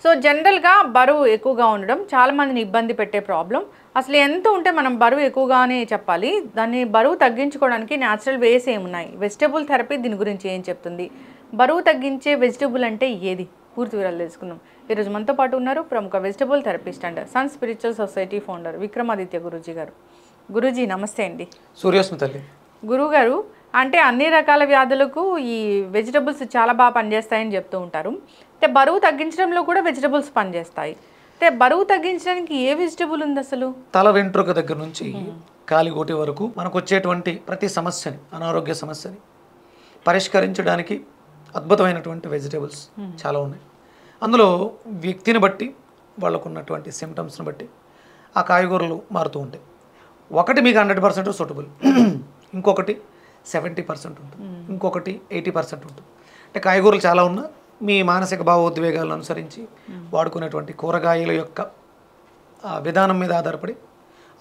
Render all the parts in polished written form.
So జనరల్‌గా బరువు ఎక్కువగా ఉండడం చాలా మందిని ఇబ్బంది పెట్టే ప్రాబ్లమ్. అసలు ఎంత ఉంటే మనం బరువు ఎక్కువగానే చెప్పాలి. దాన్ని బరువు తగ్గించుకోవడానికి న్యాచురల్ వేస్ ఏమున్నాయి? వెజిటబుల్ థెరపీ దీని గురించి ఏం చెప్తుంది? బరువు తగ్గించే వెజిటబుల్ అంటే ఏది? పూర్తి వివరాలు తెలుసుకుందాం. ఈరోజు మనతో పాటు ఉన్నారు ప్రముఖ vegetable therapist and sun spiritual society founder Vikramaditya Guruji గారు. గురూజీ నమస్తే అండి. సూర్యోస్మి తల్లి. గురువుగారు, అంటే అన్ని రకాల వ్యాధులకు ఈ వెజిటబుల్స్ చాలా బాగా పనిచేస్తాయని చెప్తూ ఉంటారు. అంటే బరువు తగ్గించడంలో కూడా వెజిటబుల్స్ పనిచేస్తాయి. అంటే బరువు తగ్గించడానికి ఏ వెజిటబుల్ ఉంది అసలు? తల వెంట్రుక దగ్గర నుంచి కాలిగోటి వరకు మనకు వచ్చేటువంటి ప్రతి సమస్యని, అనారోగ్య సమస్యని పరిష్కరించడానికి అద్భుతమైనటువంటి వెజిటబుల్స్ చాలా ఉన్నాయి. అందులో వ్యక్తిని బట్టి, వాళ్ళకు ఉన్నటువంటి సిమ్టమ్స్ని బట్టి ఆ కాయగూరలు మారుతూ ఉంటాయి. ఒకటి మీకు 100% సూటబుల్, ఇంకొకటి 70% ఉంటుంది, ఇంకొకటి 80% ఉంటుంది. అంటే కాయగూరలు చాలా ఉన్నా మీ మానసిక భావోద్వేగాలను అనుసరించి వాడుకునేటువంటి కూరగాయల యొక్క విధానం మీద ఆధారపడి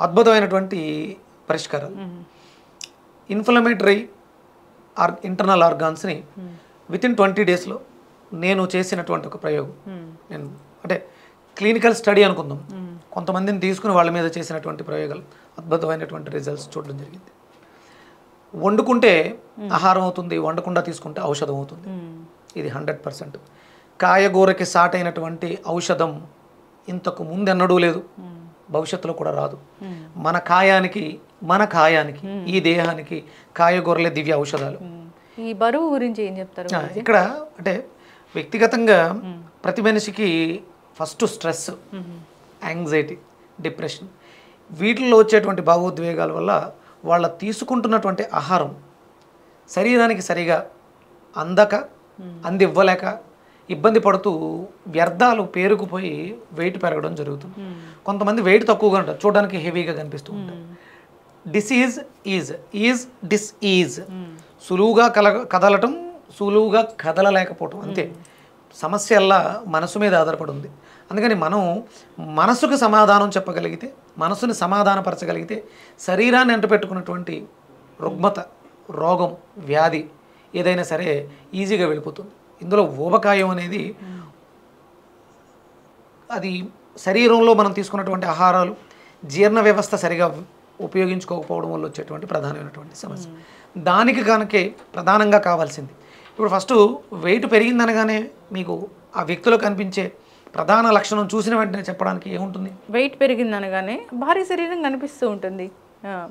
అద్భుతమైనటువంటి పరిష్కారాలు. ఇన్ఫ్లమేటరీ ఇంటర్నల్ ఆర్గాన్స్ని వితిన్ 20 డేస్లో నేను చేసినటువంటి ఒక ప్రయోగం. నేను అంటే క్లినికల్ స్టడీ అనుకుందాం, కొంతమందిని తీసుకుని వాళ్ళ మీద చేసినటువంటి ప్రయోగాలు అద్భుతమైనటువంటి రిజల్ట్స్ చూడడం జరిగింది. వండుకుంటే ఆహారం అవుతుంది, వండకుండా తీసుకుంటే ఔషధం అవుతుంది. ఇది 100%. కాయగూరకి సాటైనటువంటి ఔషధం ఇంతకు ముందు ఎన్నడూ లేదు, భవిష్యత్తులో కూడా రాదు. మన కాయానికి ఈ దేహానికి కాయగూరలే దివ్య ఔషధాలు. ఈ బరువు గురించి ఏం చెప్తారు? ఇక్కడ అంటే వ్యక్తిగతంగా ప్రతి మనిషికి ఫస్ట్ స్ట్రెస్, యాంగ్జైటీ, డిప్రెషన్, వీటిల్లో వచ్చేటువంటి భావోద్వేగాల వల్ల వాళ్ళ తీసుకుంటున్నటువంటి ఆహారం శరీరానికి సరిగా అందివ్వలేక ఇబ్బంది పడుతూ వ్యర్థాలు పేరుకుపోయి వెయిట్ పెరగడం జరుగుతుంది. కొంతమంది వెయిట్ తక్కువగా ఉంటారు, చూడడానికి హెవీగా కనిపిస్తూ ఉంటారు. డిసీజ్ సులువుగా కదలటం, సులువుగా కదలలేకపోవటం, అంతే. సమస్యల్లా మనసు మీద ఆధారపడి ఉంది. అందుకని మనం మనసుకు సమాధానం చెప్పగలిగితే, మనసుని సమాధానపరచగలిగితే శరీరాన్ని అంటపెట్టుకున్నటువంటి రుగ్మత, రోగం, వ్యాధి ఏదైనా సరే ఈజీగా వెళ్ళిపోతుంది. ఇందులో ఊబకాయం అనేది అది శరీరంలో మనం తీసుకున్నటువంటి ఆహారాలు, జీర్ణ వ్యవస్థ సరిగా ఉపయోగించుకోకపోవడం వల్ల వచ్చేటువంటి ప్రధానమైనటువంటి సమస్య. దానికి కనుకే ప్రధానంగా కావాల్సింది. ఇప్పుడు ఫస్ట్ వెయిట్ పెరిగిందనగానే మీకు ఆ వ్యక్తిలో కనిపించే ప్రధాన లక్షణం చూసిన వెంటనే చెప్పడానికి ఏముంటుంది? వెయిట్ పెరిగిందనగానే భారీ శరీరం కనిపిస్తూ ఉంటుంది,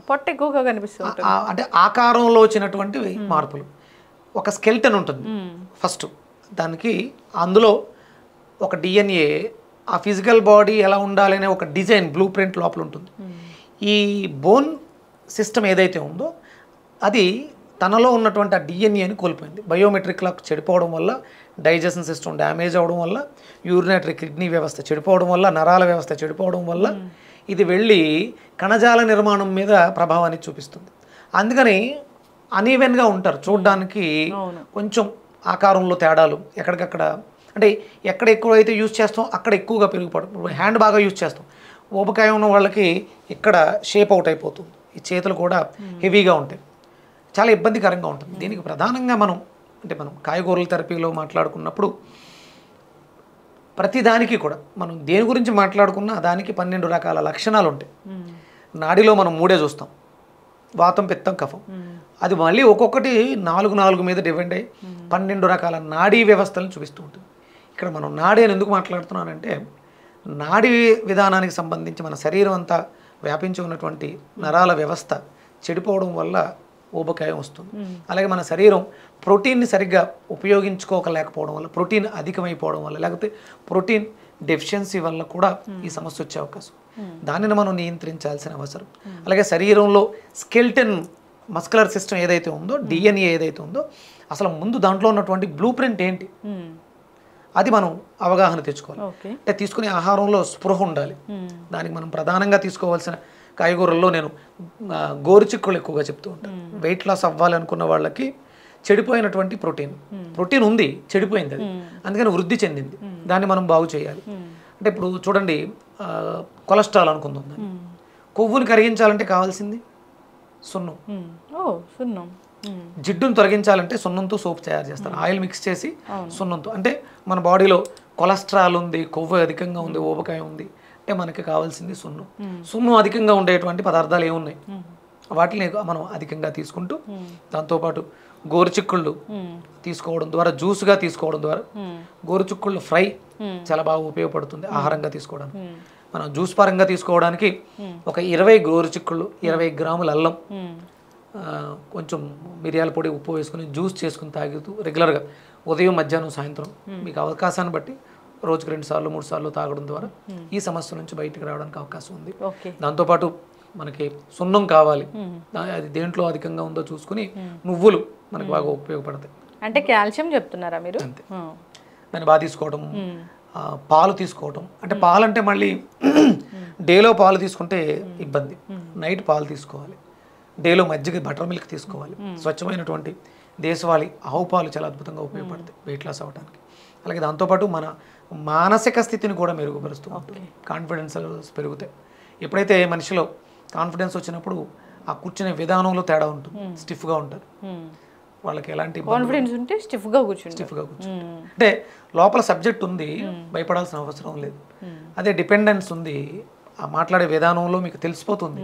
పొట్ట ఎక్కువగా కనిపిస్తూ ఉంటుంది. అంటే ఆకారంలో వచ్చినటువంటి మార్పులు. ఒక స్కెల్టన్ ఉంటుంది ఫస్ట్, దానికి అందులో ఒక డిఎన్ఏ, ఆ ఫిజికల్ బాడీ ఎలా ఉండాలి అనే ఒక డిజైన్, బ్లూ ప్రింట్ లోపల ఉంటుంది. ఈ బోన్ సిస్టమ్ ఏదైతే ఉందో అది తనలో ఉన్నటువంటి ఆ డిఎన్ఏని కోల్పోయింది. బయోమెట్రిక్ క్లాక్ చెడిపోవడం వల్ల, డైజెషన్ సిస్టమ్ డ్యామేజ్ అవ్వడం వల్ల, యూరినటరీ కిడ్నీ వ్యవస్థ చెడిపోవడం వల్ల, నరాల వ్యవస్థ చెడిపోవడం వల్ల ఇది వెళ్ళి కణజాల నిర్మాణం మీద ప్రభావాన్ని చూపిస్తుంది. అందుకని అనీవెన్గా ఉంటారు, చూడడానికి కొంచెం ఆకారంలో తేడాలు, ఎక్కడికక్కడ. అంటే ఎక్కడ ఎక్కువైతే యూజ్ చేస్తాం అక్కడ ఎక్కువగా పెరిగిపోవడం. హ్యాండ్ బాగా యూజ్ చేస్తాం, ఊబకాయం ఉన్న వాళ్ళకి ఇక్కడ షేప్ అవుట్ అయిపోతుంది. ఈ చేతులు కూడా హెవీగా ఉంటాయి, చాలా ఇబ్బందికరంగా ఉంటుంది. దీనికి ప్రధానంగా మనం కాయగూరల థెరపీలో మాట్లాడుకున్నప్పుడు ప్రతిదానికి కూడా మనం దేని గురించి మాట్లాడుకున్నా దానికి 12 రకాల లక్షణాలు ఉంటాయి. నాడిలో మనం 3 చూస్తాం, వాతం, పిత్తం, కఫం. అది మళ్ళీ ఒక్కొక్కటి 4 మీద డిపెండ్ అయ్యి 12 రకాల నాడీ వ్యవస్థలను చూపిస్తూ ఉంటుంది. ఇక్కడ మనం నాడీ అని ఎందుకు మాట్లాడుతున్నానంటే, నాడీ విధానానికి సంబంధించి మన శరీరం అంతా వ్యాపించి ఉన్నటువంటి నరాల వ్యవస్థ చెడిపోవడం వల్ల ఊబకాయం వస్తుంది. అలాగే మన శరీరం ప్రోటీన్ని సరిగ్గా ఉపయోగించుకోలేకపోవడం వల్ల, ప్రోటీన్ అధికమైపోవడం వల్ల, లేకపోతే ప్రోటీన్ డెఫిషియన్సీ వల్ల కూడా ఈ సమస్య వచ్చే అవకాశం. దానిని మనం నియంత్రించాల్సిన అవసరం. అలాగే శరీరంలో స్కెల్టన్ మస్కులర్ సిస్టమ్ ఏదైతే ఉందో, డిఎన్ఏ ఏదైతే ఉందో, అసలు ముందు దాంట్లో ఉన్నటువంటి బ్లూ ప్రింట్ ఏంటి అది మనం అవగాహన తెచ్చుకోవాలి. అంటే తీసుకునే ఆహారంలో స్పృహ ఉండాలి. దానికి మనం ప్రధానంగా తీసుకోవాల్సిన కాయగూరల్లో నేను గోరుచిక్కులు ఎక్కువగా చెప్తూ ఉంటాను. వెయిట్ లాస్ అవ్వాలనుకున్న వాళ్ళకి చెడిపోయినటువంటి ప్రోటీన్ ఉంది, చెడిపోయింది అది, అందుకని వృద్ధి చెందింది, దాన్ని మనం బాగు చేయాలి. అంటే ఇప్పుడు చూడండి, కొలెస్ట్రాల్ అనుకుందాం, కొవ్వుని కరిగించాలంటే కావాల్సింది సున్నం. జిడ్డును తొలగించాలంటే సున్నంతో సోప్ తయారు చేస్తారు, ఆయిల్ మిక్స్ చేసి సున్నంతో. అంటే మన బాడీలో కొలెస్ట్రాల్ ఉంది, కొవ్వు అధికంగా ఉంది, ఊబకాయ ఉంది అంటే మనకి కావాల్సింది సున్నం. సున్నం అధికంగా ఉండేటువంటి పదార్థాలు ఏమున్నాయి, వాటిని మనం అధికంగా తీసుకుంటూ దాంతోపాటు గోరుచిక్కుళ్ళు తీసుకోవడం ద్వారా, జ్యూస్గా తీసుకోవడం ద్వారా, గోరుచిక్కుళ్ళు ఫ్రై చాలా బాగా ఉపయోగపడుతుంది ఆహారంగా తీసుకోవడానికి. మనం జ్యూస్ పరంగా తీసుకోవడానికి ఒక 20 గోరుచిక్కుళ్ళు, 20 గ్రాముల అల్లం, కొంచెం మిరియాల పొడి, ఉప్పు వేసుకుని జ్యూస్ చేసుకుని తాగుతూ రెగ్యులర్గా ఉదయం, మధ్యాహ్నం, సాయంత్రం మీకు అవకాశాన్ని బట్టి రోజుకి 2 సార్లు 3 సార్లు తాగడం ద్వారా ఈ సమస్య నుంచి బయటకు రావడానికి అవకాశం ఉంది. దాంతోపాటు మనకి సున్నం కావాలి, అది దేంట్లో అధికంగా ఉందో చూసుకుని నువ్వులు మనకు బాగా ఉపయోగపడతాయి. అంటే కాల్షియం చెప్తున్నారా మీరు? అంతే, దాన్ని బాగా తీసుకోవడం. పాలు తీసుకోవడం అంటే పాలు అంటే మళ్ళీ డేలో పాలు తీసుకుంటే ఇబ్బంది, నైట్ పాలు తీసుకోవాలి. డేలో మజ్జిగ, బటర్ మిల్క్ తీసుకోవాలి. స్వచ్ఛమైనటువంటి దేశవాళీ ఆవు పాలు చాలా అద్భుతంగా ఉపయోగపడతాయి వెయిట్ లాస్ అవ్వడానికి. అలాగే దాంతోపాటు మన మానసిక స్థితిని కూడా మెరుగుపరుస్తూ ఉంటుంది, కాన్ఫిడెన్స్ పెరుగుతాయి. ఎప్పుడైతే మనిషిలో కాన్ఫిడెన్స్ వచ్చినప్పుడు ఆ కూర్చునే విధానంలో తేడా ఉంటుంది, స్టిఫ్గా ఉంటారు వాళ్ళకి. ఎలాంటి కాన్ఫిడెన్స్ ఉంటే స్టిఫ్గా కూర్చుంటే అంటే లోపల సబ్జెక్ట్ ఉంది, భయపడాల్సిన అవసరం లేదు. అదే డిపెండెన్స్ ఉంది, ఆ మాట్లాడే విధానంలో మీకు తెలిసిపోతుంది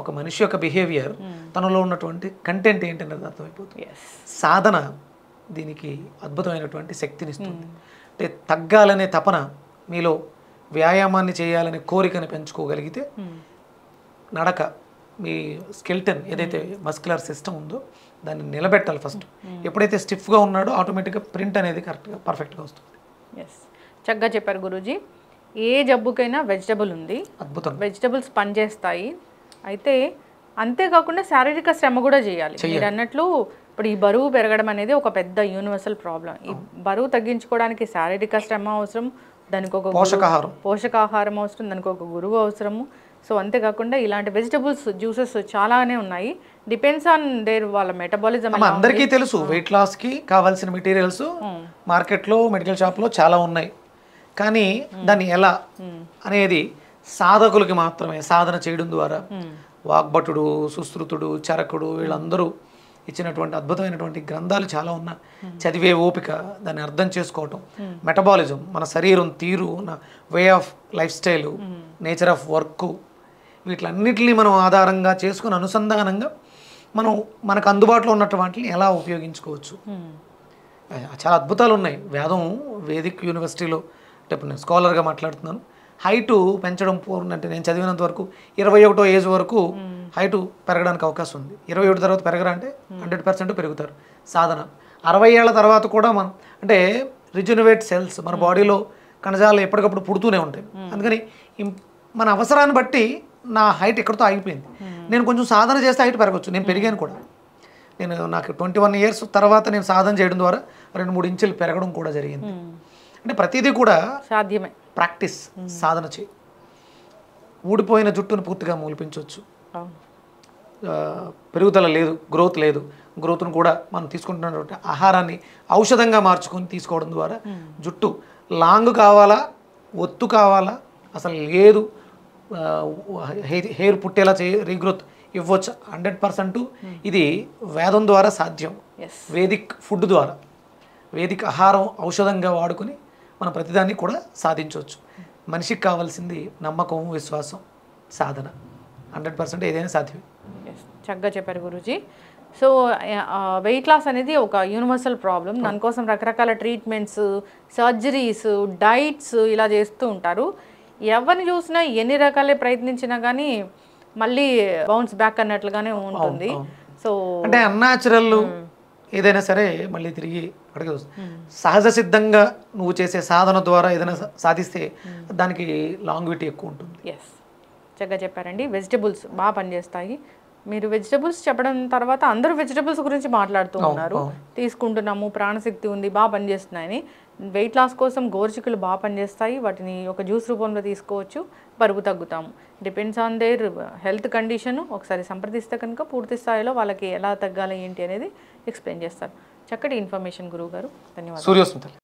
ఒక మనిషి యొక్క బిహేవియర్, తనలో ఉన్నటువంటి కంటెంట్ ఏంటనేది అర్థమైపోతుంది. సాధన దీనికి అద్భుతమైనటువంటి శక్తిని ఇస్తుంది. అంటే తగ్గాలనే తపన మీలో, వ్యాయామాన్ని చేయాలనే కోరికను పెంచుకోగలిగితే నడక, మీ స్కెల్టన్ ఏదైతే మస్కులర్ సిస్టమ్ ఉందో దాన్ని నిలబెట్టాలి ఫస్ట్. ఎప్పుడైతే స్టిఫ్గా ఉన్నాడో ఆటోమేటిక్గా ప్రింట్ అనేది కరెక్ట్గా పర్ఫెక్ట్గా వస్తుంది. చక్కగా చెప్పారు గురూజీ. ఏ జబ్బుకైనా వెజిటబుల్ ఉంది, అద్భుతం, వెజిటబుల్స్ పనిచేస్తాయి. అయితే అంతేకాకుండా శారీరక శ్రమ కూడా చేయాలి. మీరు అన్నట్లు ఇప్పుడు ఈ బరువు పెరగడం అనేది ఒక పెద్ద యూనివర్సల్ ప్రాబ్లం. ఈ బరువు తగ్గించుకోవడానికి శారీరక శ్రమ అవసరం, దానికి ఒక పోషకాహారం అవసరం, దానికి ఒక గురువు అవసరము. సో అంతేకాకుండా ఇలాంటి వెజిటబుల్స్, జ్యూసెస్ చాలానే ఉన్నాయి. డిపెండ్స్ ఆన్ దేర్ వాళ్ళ మెటబాలిజం. అందరికీ తెలుసు వెయిట్ లాస్కి కావాల్సిన మెటీరియల్స్ మార్కెట్లో, మెడికల్ షాప్లో చాలా ఉన్నాయి. కానీ దాన్ని ఎలా అనేది సాధకులకి మాత్రమే, సాధన చేయడం ద్వారా వాగ్భటుడు, సుశ్రుతుడు, చరకుడు వీళ్ళందరూ ఇచ్చినటువంటి అద్భుతమైనటువంటి గ్రంథాలు చాలా ఉన్నాయి. చదివే ఓపిక, దాన్ని అర్థం చేసుకోవటం, మెటబాలిజం, మన శరీరం తీరు, way of life style, nature of work, వీటిలన్నిటిని మనం ఆధారంగా చేసుకుని అనుసంధానంగా మనం మనకు అందుబాటులో ఉన్నటువంటి వాటిని ఎలా ఉపయోగించుకోవచ్చు. చాలా అద్భుతాలు ఉన్నాయి. వేదిక్ యూనివర్సిటీలో అంటే ఇప్పుడు నేను స్కాలర్గా మాట్లాడుతున్నాను. హైటు పెంచడం పూర్ణ అంటే నేను చదివినంత వరకు 21వ ఏజ్ వరకు హైటు పెరగడానికి అవకాశం ఉంది. 21 తర్వాత పెరగరా అంటే 100% పెరుగుతారు. సాధన 60 ఏళ్ల తర్వాత కూడా మనం అంటే రిజనరేట్ సెల్స్ మన బాడీలో కణజాలు ఎప్పటికప్పుడు పుడుతూనే ఉంటాయి. అందుకని మన అవసరాన్ని బట్టి నా హైట్ ఎక్కడితో ఆగిపోయింది. నేను కొంచెం సాధన చేస్తే హైట్ పెరగచ్చు. నేను పెరిగాను కూడా. నాకు 21 ఇయర్స్ తర్వాత నేను సాధన చేయడం ద్వారా 2-3 ఇంచులు పెరగడం కూడా జరిగింది. అంటే ప్రతిదీ కూడా సాధ్యమే. ప్రాక్టీస్, సాధన చేయి. ఊడిపోయిన జుట్టును పూర్తిగా మూలిపించవచ్చు. పెరుగుదల లేదు, గ్రోత్ లేదు. గ్రోత్ను కూడా మనం తీసుకుంటున్నటువంటి ఆహారాన్ని ఔషధంగా మార్చుకొని తీసుకోవడం ద్వారా జుట్టు లాంగ్ కావాలా, ఒత్తు కావాలా, అసలు లేదు, హెయిర్ పుట్టేలా రీగ్రోత్ ఇవ్వచ్చు 100%. ఇది వేదం ద్వారా సాధ్యం. వేదిక్ ఫుడ్ ద్వారా, వేదిక ఆహారం ఔషధంగా వాడుకొని మనం ప్రతిదాన్ని కూడా సాధించవచ్చు. మనిషికి కావాల్సింది నమ్మకం, విశ్వాసం, సాధన. 100% ఏదైనా సాధ్యమే. చక్కగా చెప్పారు గురూజీ. సో వెయిట్ లాస్ అనేది ఒక యూనివర్సల్ ప్రాబ్లం. దానికోసం రకరకాల ట్రీట్మెంట్స్, సర్జరీస్, డైట్స్ ఇలా చేస్తూ ఉంటారు. ఎవరిని చూసినా ఎన్ని రకాలే ప్రయత్నించినా కానీ మళ్ళీ బౌన్స్ బ్యాక్ అన్నట్లుగానే ఉంటుంది. సో అంటే అన్యాచురల్ ఏదైనా సరే మళ్ళీ తిరిగి అడిగి సహజ సిద్ధంగా నువ్వు చేసే సాధన ద్వారా ఏదైనా సాధిస్తే దానికి లాంగ్విటీ ఎక్కువ ఉంటుంది. చక్కగా చెప్పారండి. వెజిటబుల్స్ బాగా పనిచేస్తాయి. మీరు వెజిటబుల్స్ చెప్పడం తర్వాత అందరూ వెజిటబుల్స్ గురించి మాట్లాడుతూ ఉన్నారు. తీసుకుంటున్నాము, ప్రాణశక్తి ఉంది, బాగా పనిచేస్తున్నాయని. వెయిట్ లాస్ కోసం గోరుచిక్కులు బాగా పనిచేస్తాయి. వాటిని ఒక జ్యూస్ రూపంలో తీసుకోవచ్చు, బరువు తగ్గుతాము. Depends on their health condition. ఒకసారి సంప్రదిస్తే కనుక పూర్తి స్థాయిలో వాళ్ళకి ఎలా తగ్గాలి ఏంటి అనేది ఎక్స్ప్లెయిన్ చేస్తారు. చక్కటి ఇన్ఫర్మేషన్ గురువు గారు, ధన్యవాదాలు.